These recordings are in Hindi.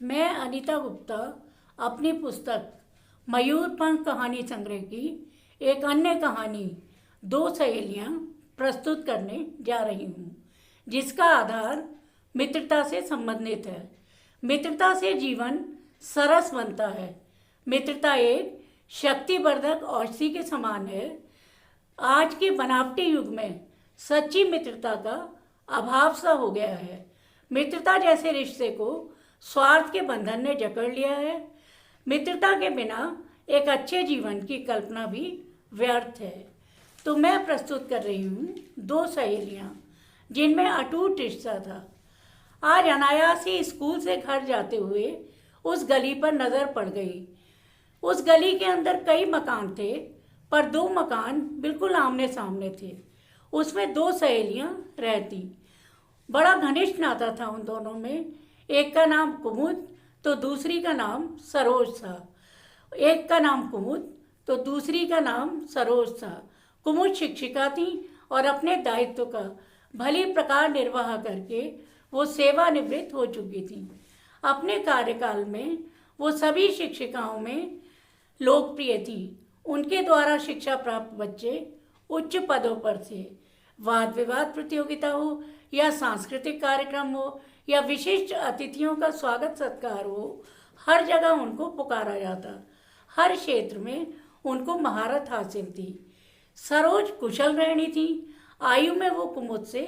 मैं अनीता गुप्ता अपनी पुस्तक मयूर पंख कहानी संग्रह की एक अन्य कहानी दो सहेलियां प्रस्तुत करने जा रही हूँ, जिसका आधार मित्रता से संबंधित है। मित्रता से जीवन सरस बनता है। मित्रता एक शक्तिवर्धक औषधि के समान है। आज के बनावटी युग में सच्ची मित्रता का अभाव सा हो गया है। मित्रता जैसे रिश्ते को स्वार्थ के बंधन ने जकड़ लिया है। मित्रता के बिना एक अच्छे जीवन की कल्पना भी व्यर्थ है। तो मैं प्रस्तुत कर रही हूँ दो सहेलियाँ जिनमें अटूट रिश्ता था। आज अनायास ही स्कूल से घर जाते हुए उस गली पर नज़र पड़ गई। उस गली के अंदर कई मकान थे, पर दो मकान बिल्कुल आमने सामने थे। उसमें दो सहेलियां रहती। बड़ा घनिष्ठ नाता था उन दोनों में। एक का नाम कुमुद तो दूसरी का नाम सरोज था। एक का नाम कुमुद तो दूसरी का नाम सरोज था। कुमुद शिक्षिका थी और अपने दायित्व का भली प्रकार निर्वाह करके वो सेवानिवृत्त हो चुकी थी। अपने कार्यकाल में वो सभी शिक्षिकाओं में लोकप्रिय थी। उनके द्वारा शिक्षा प्राप्त बच्चे उच्च पदों पर थे। वाद विवाद प्रतियोगिता हो या सांस्कृतिक कार्यक्रम हो या विशिष्ट अतिथियों का स्वागत सत्कार हो, हर जगह उनको पुकारा जाता। हर क्षेत्र में उनको महारत हासिल थी। सरोज कुशल रहनी थी। आयु में वो कुमुद से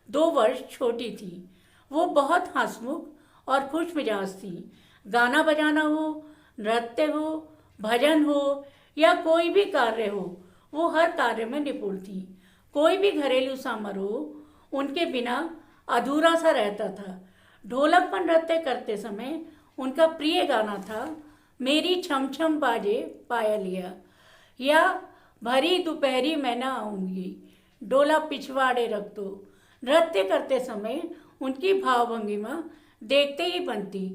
2 वर्ष छोटी थी। वो बहुत हंसमुख और खुश मिजाज थी। गाना बजाना हो, नृत्य हो, भजन हो या कोई भी कार्य हो, वो हर कार्य में निपुण थी। कोई भी घरेलू समारोह उनके बिना अधूरा सा रहता था। ढोलक पर नृत्य करते समय उनका प्रिय गाना था मेरी छम छम बाजे पायलिया या भरी दोपहरी मैं ना आऊँगी, डोला पिछवाड़े रख दो। नृत्य करते समय उनकी भावभंगिमा देखते ही बनती।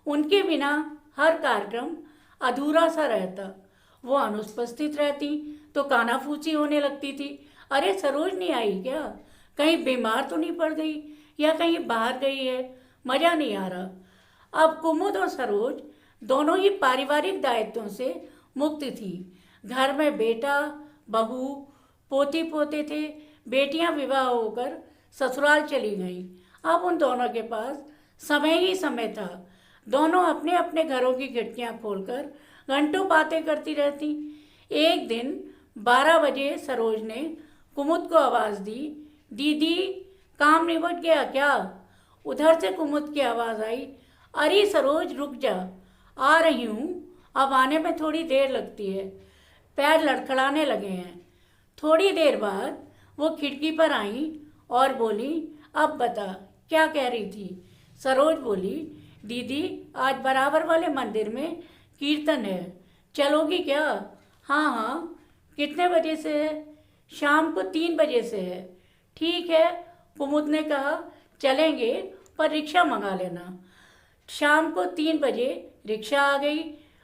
उनके बिना हर कार्यक्रम अधूरा सा रहता। वो अनुपस्थित रहती तो कानाफूसी होने लगती थी। अरे सरोज नहीं आई क्या? कहीं बीमार तो नहीं पड़ गई या कहीं बाहर गई है? मज़ा नहीं आ रहा। अब कुमुद और सरोज दोनों ही पारिवारिक दायित्वों से मुक्त थी। घर में बेटा, बहू, पोती पोते थे। बेटियां विवाह होकर ससुराल चली गईं। अब उन दोनों के पास समय ही समय था। दोनों अपने अपने घरों की खिड़कियां खोलकर घंटों बातें करती रहती। एक दिन 12 बजे सरोज ने कुमुद को आवाज़ दी, दीदी काम निबट गया क्या? उधर से कुमुद की आवाज़ आई, अरे सरोज रुक जा, आ रही हूँ। अब आने में थोड़ी देर लगती है, पैर लड़खड़ाने लगे हैं। थोड़ी देर बाद वो खिड़की पर आई और बोली, अब बता क्या कह रही थी? सरोज बोली, दीदी आज बराबर वाले मंदिर में कीर्तन है, चलोगी क्या? हाँ हाँ। कितने बजे से है? शाम को 3 बजे से है। ठीक है, कुमुद ने कहा, चलेंगे पर रिक्शा मंगा लेना। शाम को 3 बजे रिक्शा आ गई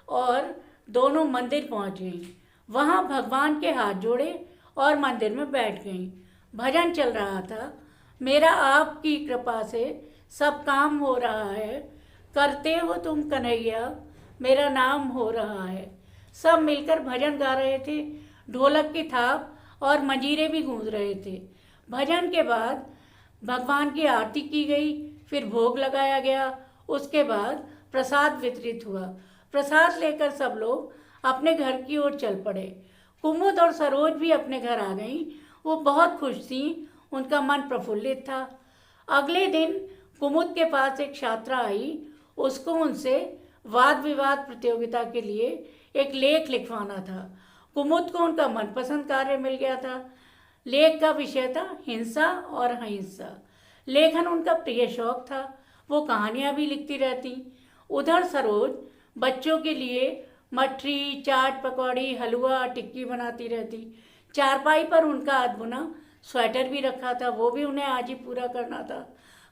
और दोनों मंदिर पहुंच गई। वहां भगवान के हाथ जोड़े और मंदिर में बैठ गई। भजन चल रहा था, मेरा आपकी कृपा से सब काम हो रहा है, करते हो तुम कन्हैया, मेरा नाम हो रहा है। सब मिलकर भजन गा रहे थे। ढोलक की थाप और मंजीरे भी गूंज रहे थे। भजन के बाद भगवान की आरती की गई, फिर भोग लगाया गया। उसके बाद प्रसाद वितरित हुआ। प्रसाद लेकर सब लोग अपने घर की ओर चल पड़े। कुमुद और सरोज भी अपने घर आ गईं। वो बहुत खुश थीं। उनका मन प्रफुल्लित था। अगले दिन कुमुद के पास एक छात्रा आई। उसको उनसे वाद विवाद प्रतियोगिता के लिए एक लेख लिखवाना था। कुमुद को उनका मनपसंद कार्य मिल गया था। लेख का विषय था हिंसा और अहिंसा। लेखन उनका प्रिय शौक था। वो कहानियाँ भी लिखती रहती। उधर सरोज बच्चों के लिए मठरी, चाट, पकौड़ी, हलवा, टिक्की बनाती रहती। चारपाई पर उनका अधबुना स्वेटर भी रखा था, वो भी उन्हें आज ही पूरा करना था।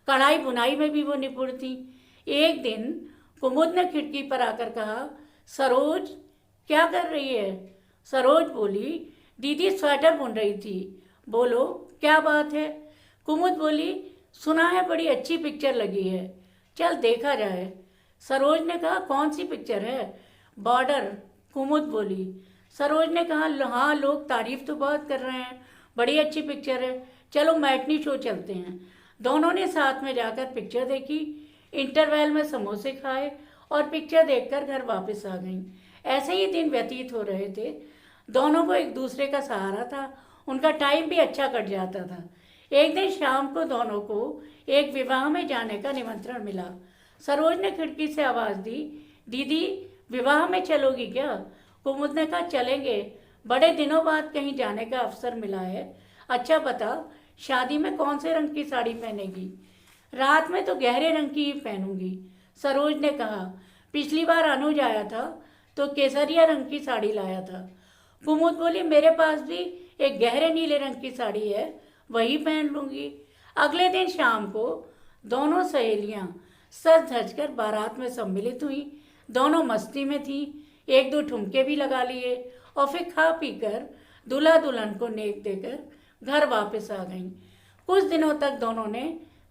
कढ़ाई बुनाई में भी वो निपुण थी। एक दिन कुमुद ने खिड़की पर आकर कहा, सरोज क्या कर रही है? सरोज बोली, दीदी स्वेटर बुन रही थी। बोलो क्या बात है? कुमुद बोली, सुना है बड़ी अच्छी पिक्चर लगी है, चल देखा जाए। सरोज ने कहा, कौन सी पिक्चर है? बॉर्डर, कुमुद बोली। सरोज ने कहा, हाँ लोग तारीफ तो बहुत कर रहे हैं, बड़ी अच्छी पिक्चर है, चलो मैटनी शो चलते हैं। दोनों ने साथ में जाकर पिक्चर देखी, इंटरवल में समोसे खाए और पिक्चर देखकर घर वापस आ गईं। ऐसे ही दिन व्यतीत हो रहे थे। दोनों को एक दूसरे का सहारा था, उनका टाइम भी अच्छा कट जाता था। एक दिन शाम को दोनों को एक विवाह में जाने का निमंत्रण मिला। सरोज ने खिड़की से आवाज़ दी, दीदी विवाह में चलोगी क्या? कुमुद ने कहा, चलेंगे, बड़े दिनों बाद कहीं जाने का अवसर मिला है। अच्छा बता, शादी में कौन से रंग की साड़ी पहनेगी? रात में तो गहरे रंग की ही पहनूंगी, सरोज ने कहा। पिछली बार अनुज आया था तो केसरिया रंग की साड़ी लाया था। कुमुद बोली, मेरे पास भी एक गहरे नीले रंग की साड़ी है, वही पहन लूंगी। अगले दिन शाम को दोनों सहेलियां सज धज कर बारात में सम्मिलित हुई। दोनों मस्ती में थी, एक दो ठुमके भी लगा लिए और फिर खा पी कर दूल्हा दुल्हन को नेक देकर घर वापस आ गईं। कुछ दिनों तक दोनों ने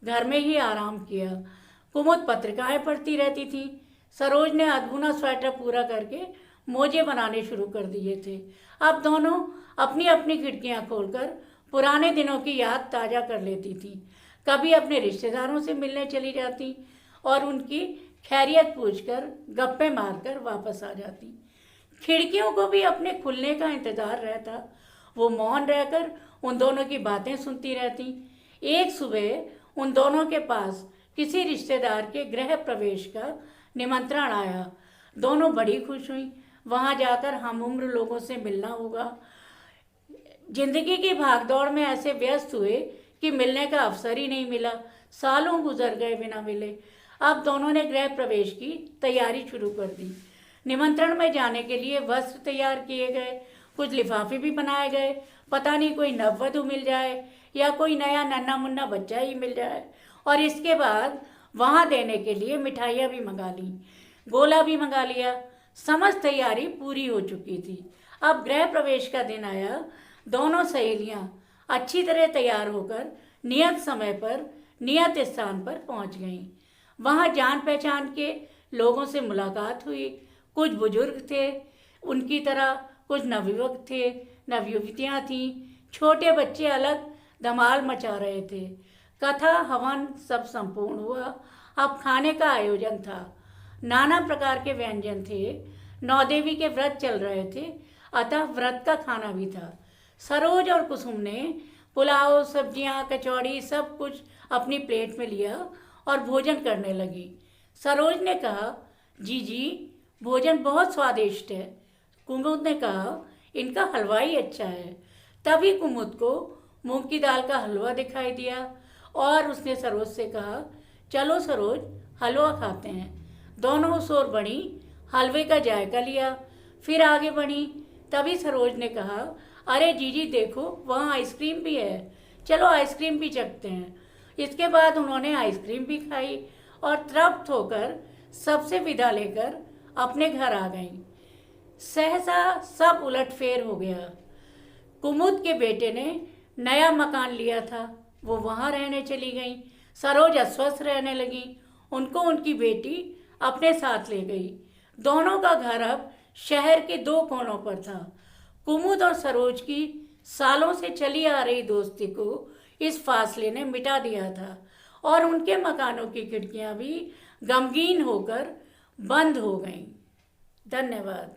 घर में ही आराम किया। कुमुद पत्रिकाएं पढ़ती रहती थी। सरोज ने अधूना स्वेटर पूरा करके मोजे बनाने शुरू कर दिए थे। अब दोनों अपनी अपनी खिड़कियां खोलकर पुराने दिनों की याद ताज़ा कर लेती थी। कभी अपने रिश्तेदारों से मिलने चली जाती और उनकी खैरियत पूछकर गप्पे मारकर वापस आ जाती। खिड़कियों को भी अपने खुलने का इंतजार रहता। वो मौन रहकर उन दोनों की बातें सुनती रहती। एक सुबह उन दोनों के पास किसी रिश्तेदार के गृह प्रवेश का निमंत्रण आया। दोनों बड़ी खुश हुई। वहाँ जाकर हम उम्र लोगों से मिलना होगा। जिंदगी की भागदौड़ में ऐसे व्यस्त हुए कि मिलने का अवसर ही नहीं मिला। सालों गुजर गए बिना मिले। अब दोनों ने गृह प्रवेश की तैयारी शुरू कर दी। निमंत्रण में जाने के लिए वस्त्र तैयार किए गए, कुछ लिफाफे भी बनाए गए। पता नहीं कोई नववधु मिल जाए या कोई नया नन्हा मुन्ना बच्चा ही मिल जाए। और इसके बाद वहाँ देने के लिए मिठाइयाँ भी मंगा ली, गोला भी मंगा लिया। समस्त तैयारी पूरी हो चुकी थी। अब गृह प्रवेश का दिन आया। दोनों सहेलियां अच्छी तरह तैयार होकर नियत समय पर नियत स्थान पर पहुंच गईं। वहां जान पहचान के लोगों से मुलाकात हुई। कुछ बुजुर्ग थे उनकी तरह, कुछ नवयुवक थे, नवयुवतियां थीं, छोटे बच्चे अलग धमाल मचा रहे थे। कथा हवन सब संपूर्ण हुआ। अब खाने का आयोजन था। नाना प्रकार के व्यंजन थे। नौदेवी के व्रत चल रहे थे, अतः व्रत का खाना भी था। सरोज और कुसुम ने पुलाव, सब्जियां, कचौड़ी सब कुछ अपनी प्लेट में लिया और भोजन करने लगी। सरोज ने कहा, जी भोजन बहुत स्वादिष्ट है। कुमुद ने कहा, इनका हलवा ही अच्छा है। तभी कुमुद को मूंग की दाल का हलवा दिखाई दिया और उसने सरोज से कहा, चलो सरोज हलवा खाते हैं। दोनों उस ओर बढ़ी, हलवे का जायका लिया, फिर आगे बढ़ी। तभी सरोज ने कहा, अरे जीजी देखो वहाँ आइसक्रीम भी है, चलो आइसक्रीम भी चखते हैं। इसके बाद उन्होंने आइसक्रीम भी खाई और तृप्त होकर सबसे विदा लेकर अपने घर आ गईं। सहसा सब उलटफेर हो गया। कुमुद के बेटे ने नया मकान लिया था, वो वहाँ रहने चली गई। सरोज अस्वस्थ रहने लगी। उनको उनकी बेटी अपने साथ ले गई। दोनों का घर अब शहर के दो कोनों पर था। कुमुद और सरोज की सालों से चली आ रही दोस्ती को इस फासले ने मिटा दिया था और उनके मकानों की खिड़कियां भी गमगीन होकर बंद हो गईं। धन्यवाद।